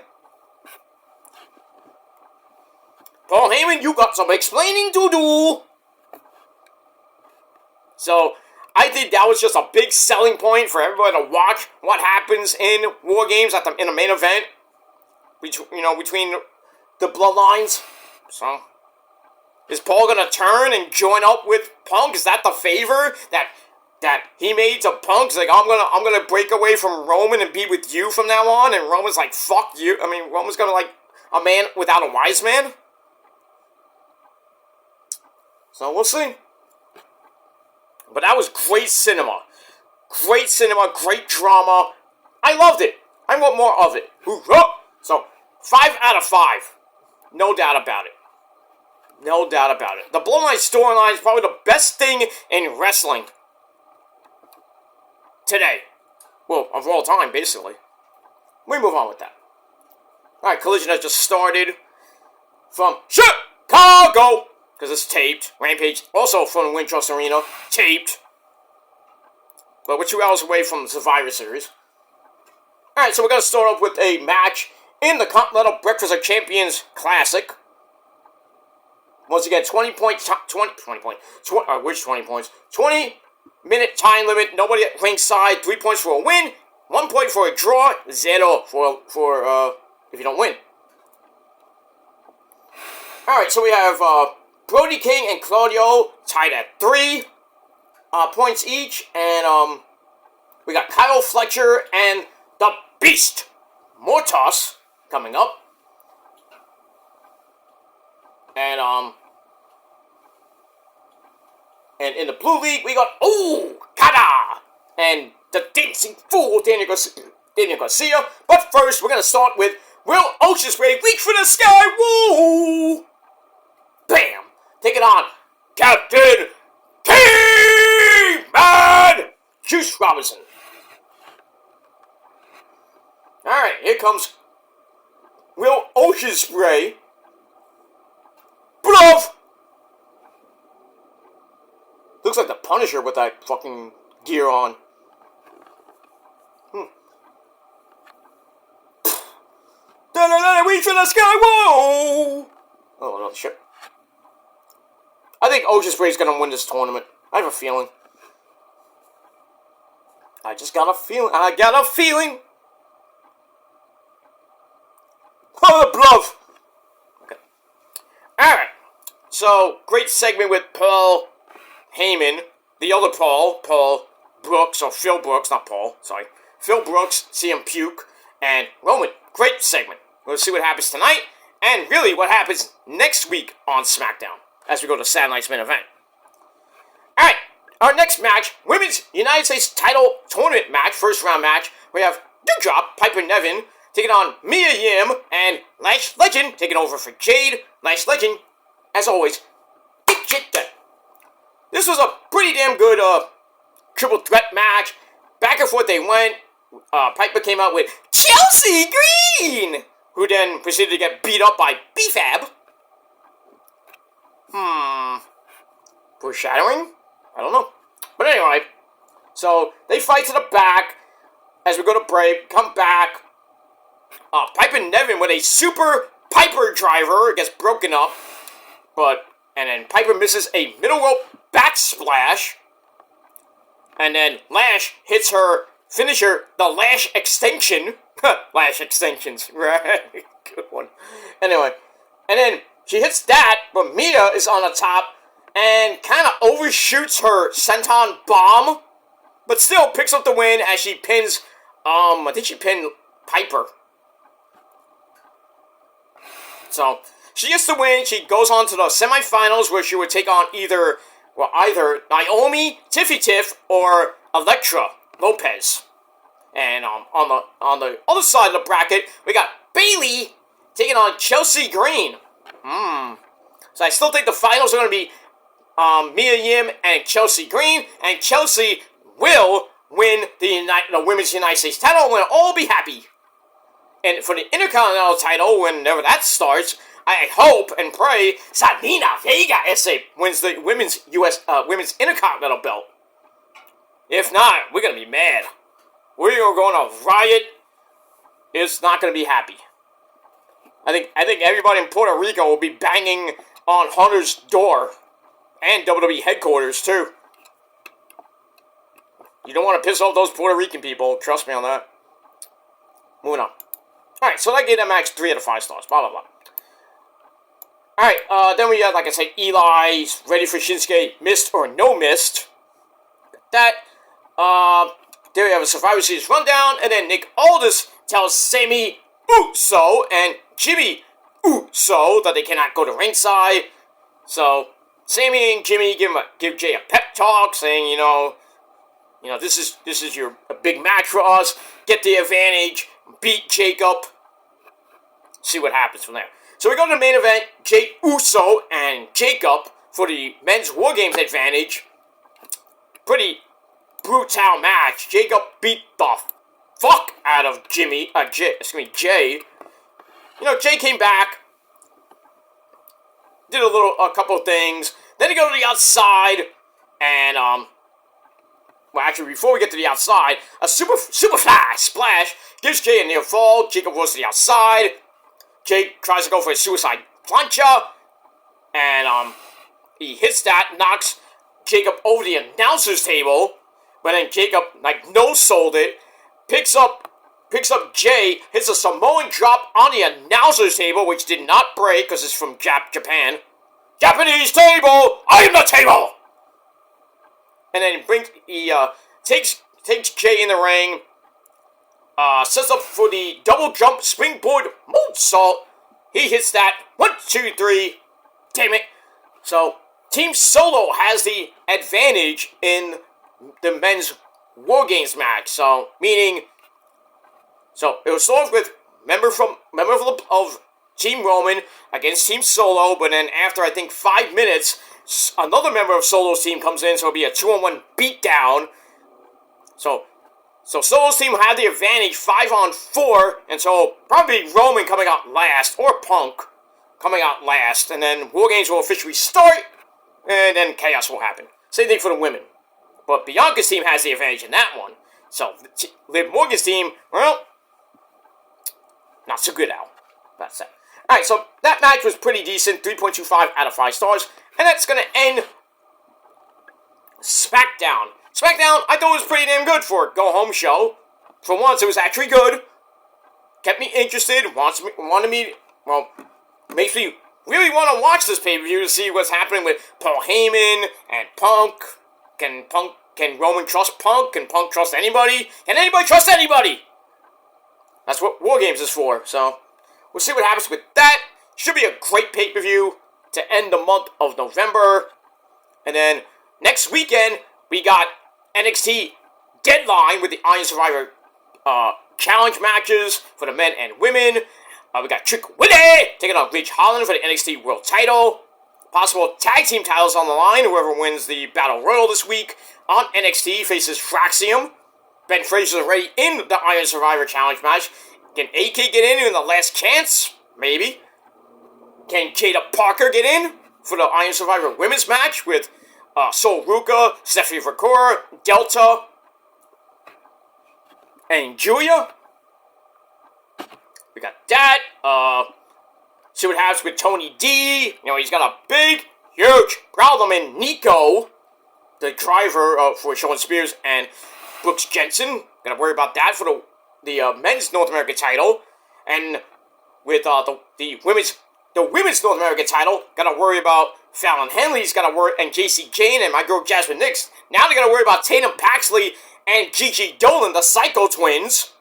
Paul Heyman, you got some explaining to do! So, I think that was just a big selling point for everybody to watch what happens in War Games in the main event. Between the bloodlines. So, is Paul gonna turn and join up with Punk? Is that the favor that he made to Punk? He's like, I'm gonna break away from Roman and be with you from now on. And Roman's like, fuck you. I mean, Roman's gonna like a man without a wise man. So we'll see. But that was great cinema. Great cinema, great drama. I loved it. I want more of it. So, 5 out of 5. No doubt about it. No doubt about it. The Bloodline storyline is probably the best thing in wrestling today. Well, of all time, basically. We move on with that. Alright, Collision has just started from Chicago, because it's taped. Rampage, also from Wintrust Arena, taped. But we're 2 hours away from the Survivor Series. Alright, so we're going to start off with a match in the Continental Breakfast of Champions Classic. Once again, 20 points. 20-minute time limit. Nobody at ringside. 3 points for a win. 1 point for a draw. 0 for if you don't win. Alright, so we have Brody King and Claudio tied at 3 points each. And we got Kyle Fletcher and the Beast Mortos coming up. And in the Blue League, we got Okada and the Dancing Fool, Daniel Garcia. But first, we're going to start with Will Ospreay, reach for the sky, woo! Bam! Take it on, Captain T-Man! Juice Robinson. Alright, here comes Will Ospreay. Bluff! Looks like the Punisher with that fucking gear on. Reach for the sky, whoa! Oh, no, shit. I think Ospreay's gonna win this tournament. I have a feeling. I got a feeling. Oh, the bluff! Okay. Alright. So, great segment with Paul Heyman, the other Paul Brooks, or Phil Brooks, not Paul, sorry. Phil Brooks, CM Puke, and Roman. Great segment. We'll see what happens tonight, and really what happens next week on Smackdown, as we go to Saturday night's main event. Alright, our next match, Women's United States title tournament match, first round match. We have Doudrop, Piper Niven, taking on Mia Yim, and Lash Legend, taking over for Jade. Lash Legend, as always, big shit done. This was a pretty damn good triple threat match. Back and forth they went. Piper came out with Chelsea Green, who then proceeded to get beat up by B-Fab. Foreshadowing? I don't know. But anyway, so they fight to the back as we go to break, come back. Piper Niven with a super Piper driver gets broken up. And then Piper misses a middle rope back splash. And then Lash hits her finisher, the Lash extension. Lash extensions, right? Good one. Anyway, And then she hits that, but Mia is on the top and kind of overshoots her senton bomb, but still picks up the win as she pins, I think she pinned Piper. So, she gets the win. She goes on to the semifinals where she would take on either Naomi, Tiffy Tiff, or Elektra Lopez. And on the other side of the bracket, we got Bayley taking on Chelsea Green. So I still think the finals are going to be Mia Yim and Chelsea Green, and Chelsea will win the Women's United States title, and we'll all be happy. And for the Intercontinental title, whenever that starts, I hope and pray Zelina Vega wins the Women's Intercontinental belt. If not, we're going to be mad. We are going to riot. It's not going to be happy. I think everybody in Puerto Rico will be banging on Hunter's door. And WWE headquarters, too. You don't want to piss off those Puerto Rican people. Trust me on that. Moving on. Alright, so that gave that match 3 out of 5 stars. Blah, blah, blah. Alright, then we had, like I said, Eli's ready for Shinsuke, missed or no missed. There we have a Survivor Series rundown, and then Nick Aldis tells Sami Uso and Jimmy Uso that they cannot go to ringside. So Sami and Jimmy give Jay a pep talk, saying, you know, this is a big match for us. Get the advantage, beat Jacob. See what happens from there. So we go to the main event, Jay Uso and Jacob for the men's War Games advantage. Pretty brutal match. Jacob beat the fuck out of Jay. You know, Jay came back, did a couple of things. Then he go to the outside, and well, actually, before we get to the outside, a super fly splash gives Jay a near fall. Jacob goes to the outside. Jay tries to go for a suicide plancha, and he hits that, knocks Jacob over the announcer's table. But then Jacob, no-sold it, picks up Jay, hits a Samoan drop on the announcer's table, which did not break because it's from Japan. Japanese table! I am the table! And then he takes Jay in the ring, sets up for the double jump springboard moonsault. He hits that. 1, 2, 3. Damn it. So, Team Solo has the advantage in the men's War Games match. So it will start with member of Team Roman against Team Solo, but then after I think 5 minutes, another member of Solo's team comes in, so it'll be a 2-on-1 beatdown. So Solo's team will have the advantage 5-on-4, and so probably Roman coming out last, or Punk coming out last, and then War Games will officially start, and then chaos will happen. Same thing for the women. But Bianca's team has the advantage in that one. So, Liv Morgan's team, well, not so good out. That's it. Alright, so that match was pretty decent. 3.25 out of 5 stars. And that's going to end Smackdown. Smackdown, I thought it was pretty damn good for a go-home show. For once, it was actually good. Kept me interested. Makes me really want to watch this pay-per-view to see what's happening with Paul Heyman and Punk. Can Roman trust Punk? Can Punk trust anybody? Can anybody trust anybody? That's what War Games is for, so we'll see what happens with that. Should be a great pay-per-view to end the month of November. And then next weekend, we got NXT Deadline with the Iron Survivor challenge matches for the men and women. We got Trick Willie taking on Ridge Holland for the NXT World title. Possible tag team titles on the line. Whoever wins the Battle Royal this week on NXT faces Fraxium. Ben Fraser is already in the Iron Survivor Challenge match. Can AK get in the last chance? Maybe. Can Jada Parker get in for the Iron Survivor Women's match with Sol Ruka, Stephanie Vercora, Delta, and Julia? We got that. See what happens with Tony D. You know, he's got a big, huge problem in Nico, the driver for Shawn Spears and Brooks Jensen. Gonna worry about that for the men's North American title. And with the women's the women's North American title. Got to worry about Fallon Henley's got to worry, and JC Jane and my girl Jasmine Nix. Now they got to worry about Tatum Paxley and Gigi Dolan, the Psycho Twins.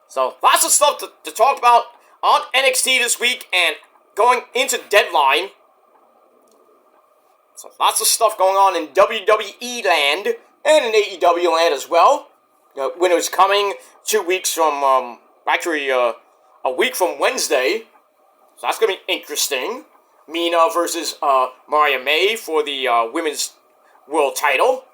So lots of stuff to talk about on NXT this week and going into Deadline. So lots of stuff going on in WWE land and in AEW land as well. Winter's coming 2 weeks from, actually a week from Wednesday. So that's going to be interesting. Mina versus Mariah May for the Women's World title.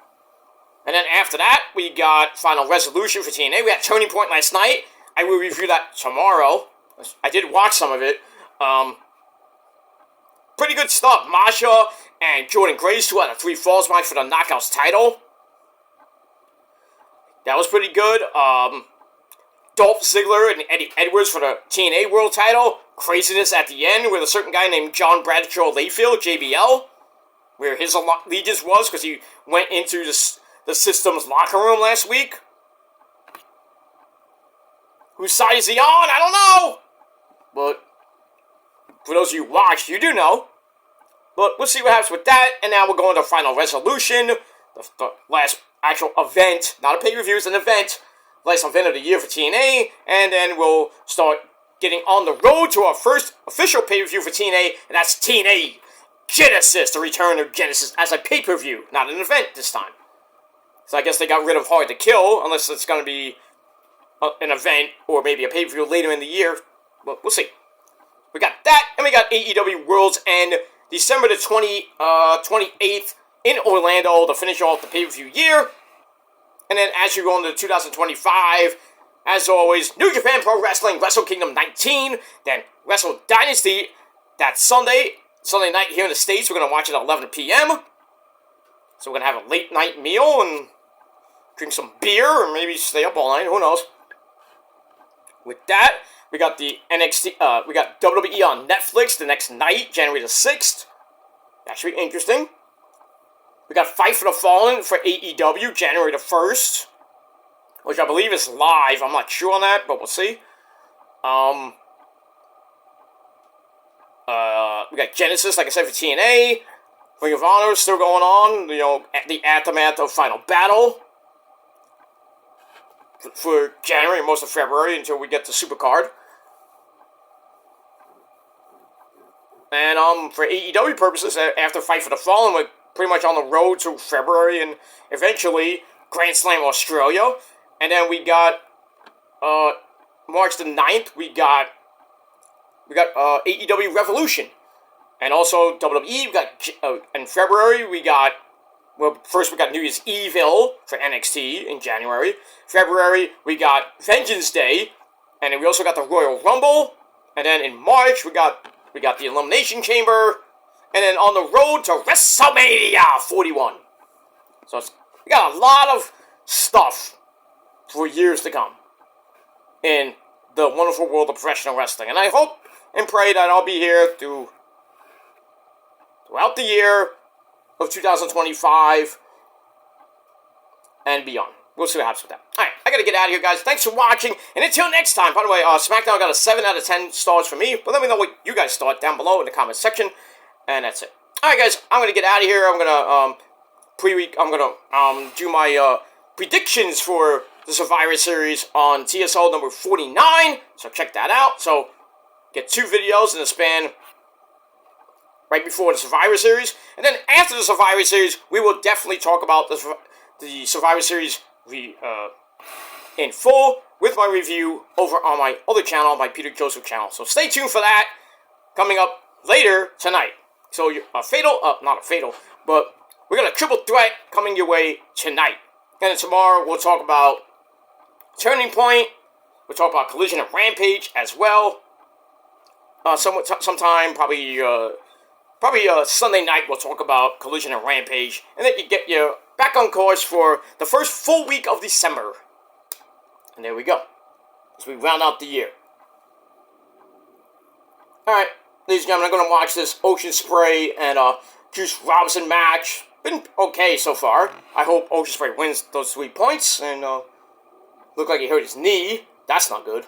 And then after that, we got Final Resolution for TNA. We had Turning Point last night. I will review that tomorrow. I did watch some of it. Pretty good stuff. Masha and Jordan Grace, 2 out of 3 falls match for the Knockouts title. That was pretty good. Dolph Ziggler and Eddie Edwards for the TNA World title. Craziness at the end with a certain guy named John Bradshaw Layfield, JBL, where his allegiance was because he went into the system's locker room last week. Whose side is he on? I don't know! But for those of you who watched, you do know. But we'll see what happens with that. And now we're going to Final Resolution. The last actual event. Not a pay-per-view, it's an event. Last event of the year for TNA. And then we'll start getting on the road to our first official pay-per-view for TNA. And that's TNA Genesis. The return of Genesis as a pay-per-view. Not an event this time. So I guess they got rid of Hard to Kill. Unless it's going to be an event or maybe a pay-per-view later in the year. But we'll see. We got that, and we got AEW World's End, December the 28th in Orlando to finish off the pay-per-view year. And then as you go into 2025, as always, New Japan Pro Wrestling, Wrestle Kingdom 19, then Wrestle Dynasty, that Sunday night here in the States. We're going to watch it at 11 p.m. So we're going to have a late night meal and drink some beer or maybe stay up all night, who knows. With that, we got the NXT, we got WWE on Netflix the next night, January the 6th. That should be interesting. We got Fight for the Fallen for AEW, January the 1st. Which I believe is live. I'm not sure on that, but we'll see. We got Genesis, like I said, for TNA. Ring of Honor is still going on. You know, the aftermath of Final Battle. For January and most of February until we get to Supercard. And for AEW purposes, after Fight for the Fallen, we're pretty much on the road to February and eventually Grand Slam Australia. And then we got March the 9th, we got AEW Revolution. And also WWE, we got in February, we got, well, first we got New Year's Evil for NXT in January. February, we got Vengeance Day. And then we also got the Royal Rumble. And then in March, we got the Elimination Chamber. And then on the road to WrestleMania 41. So we got a lot of stuff for years to come in the wonderful world of professional wrestling. And I hope and pray that I'll be here throughout the year of 2025 and beyond. We'll see what happens with that. Alright, I gotta get out of here, guys. Thanks for watching. And until next time, by the way, Smackdown got a 7 out of 10 stars for me. But let me know what you guys thought down below in the comment section. And that's it. Alright, guys, I'm gonna get out of here. I'm gonna do my predictions for the Survivor Series on TSO number 49. So check that out. So get 2 videos in the span right before the Survivor Series. And then after the Survivor Series, we will definitely talk about the Survivor Series in full with my review over on my other channel, my Peter Joseph channel. So stay tuned for that coming up later tonight. So not a fatal, but we got a triple threat coming your way tonight. And then tomorrow we'll talk about Turning Point. We'll talk about Collision and Rampage as well. Sometime probably Sunday night we'll talk about Collision and Rampage, and then you get you back on course for the first full week of December. And there we go, as we round out the year. Alright, ladies and gentlemen, I'm going to watch this Ocean Spray and Juice Robinson match. Been okay so far. I hope Ocean Spray wins those 3 points, and look like he hurt his knee. That's not good.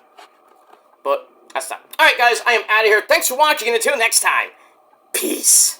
But That's that. Alright, guys, I am out of here. Thanks for watching, and until next time, peace.